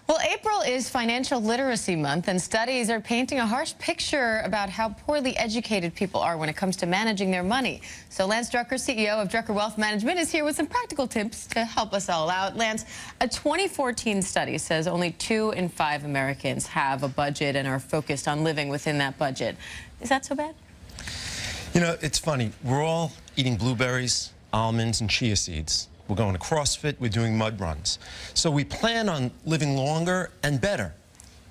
Well, April is Financial Literacy Month, and studies are painting a harsh picture about how poorly educated people are when it comes to managing their money. So Lance Drucker, CEO of Drucker Wealth Management, is here with some practical tips to help us all out. Lance, a 2014 study says only 2 in 5 Americans have a budget and are focused on living within that budget. Is that so bad? You know, it's funny. We're all eating blueberries, almonds, and chia seeds. We're going to CrossFit, we're doing mud runs. So we plan on living longer and better.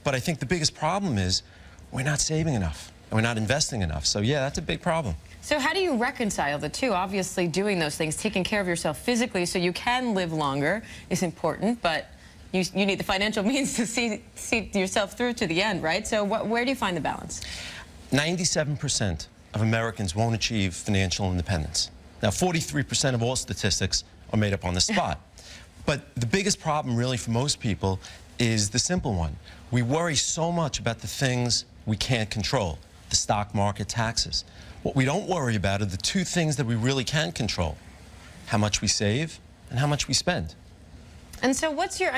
But I think the biggest problem is we're not saving enough and we're not investing enough. So yeah, that's a big problem. So how do you reconcile the two? Obviously doing those things, taking care of yourself physically so you can live longer is important, but you need the financial means to see yourself through to the end, right? So where do you find the balance? 97% of Americans won't achieve financial independence. Now, 43% of all statistics are made up on the spot. But the biggest problem really for most people is the simple one. We worry so much about the things we can't control, the stock market, taxes. What we don't worry about are the two things that we really can control, how much we save and how much we spend. And so what's your,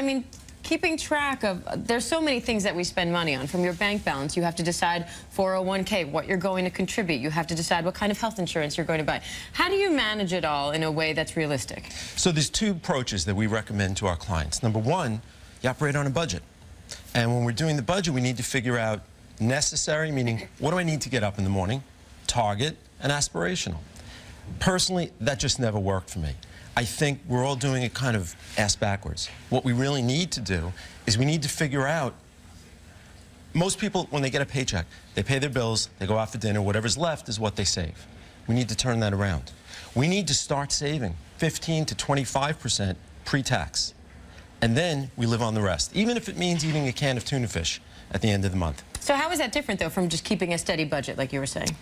keeping track of, there's so many things that we spend money on. From your bank balance, you have to decide 401k, what you're going to contribute. You have to decide what kind of health insurance you're going to buy. How do you manage it all in a way that's realistic? So there's two approaches that we recommend to our clients. Number one, you operate on a budget. And when we're doing the budget, we need to figure out necessary, meaning what do I need to get up in the morning, target, and aspirational. Personally, that just never worked for me. I think we're all doing it kind of ass backwards. What we really need to do is we need to figure out, most people, when they get a paycheck, they pay their bills, they go out for dinner, whatever's left is what they save. We need to turn that around. We need to start saving 15 to 25% pre-tax. And then we live on the rest, even if it means eating a can of tuna fish at the end of the month. So how is that different, though, from just keeping a steady budget, like you were saying?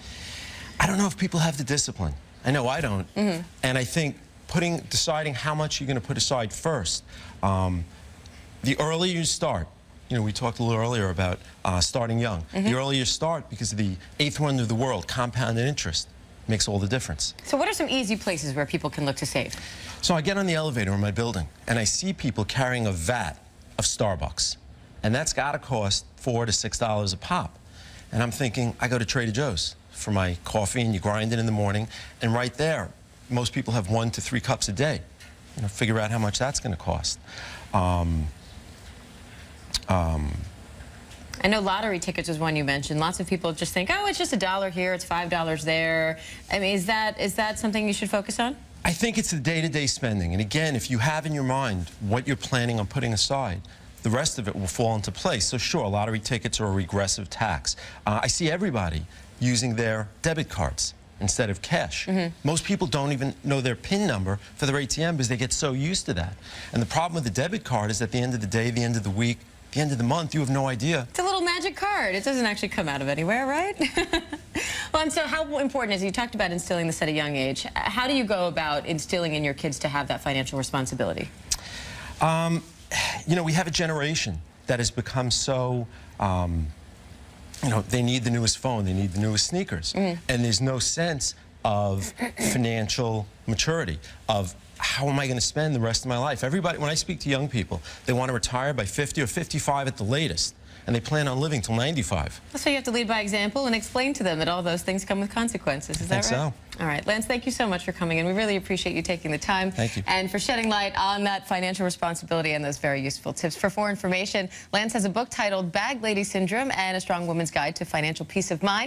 I don't know if people have the discipline. I know I don't. And I think deciding how much you're going to put aside first. The earlier you start, you know, we talked a little earlier about starting young. The earlier you start, because of the eighth wonder of the world, compounded interest, makes all the difference. So what are some easy places where people can look to save? So I get on the elevator in my building, and I see people carrying a vat of Starbucks. And that's got to cost $4 to $6 a pop. And I'm thinking, I go to Trader Joe's for my coffee, and you grind it in the morning, and right there, most people have 1 to 3 cups a day. You know, figure out how much that's going to cost. I know lottery tickets was one you mentioned. Lots of people just think, oh, it's just $1 here, it's $5 there. I mean, is that something you should focus on? I think it's the day-to-day spending. And again, if you have in your mind what you're planning on putting aside, the rest of it will fall into place. So sure, lottery tickets are a regressive tax. I see everybody using their debit cards instead of cash. Most people don't even know their PIN number for their ATM because they get so used to that. And the problem with the debit card is at the end of the day, the end of the week, the end of the month, you have no idea. It's a little magic card. It doesn't actually come out of anywhere, right? Well, and so how important is it? You talked about instilling this at a young age. How do you go about instilling in your kids to have that financial responsibility? You know, we have a generation that has become so, you know, they need the newest phone, they need the newest sneakers. And there's no sense of financial maturity, of how am I going to spend the rest of my life? Everybody, when I speak to young people, they want to retire by 50 or 55 at the latest, and they plan on living till 95. So you have to lead by example and explain to them that all those things come with consequences. Is that right? I think so. All right, Lance, thank you so much for coming in. We really appreciate you taking the time. Thank you. And for shedding light on that financial responsibility and those very useful tips. For more information, Lance has a book titled Bag Lady Syndrome and A Strong Woman's Guide to Financial Peace of Mind.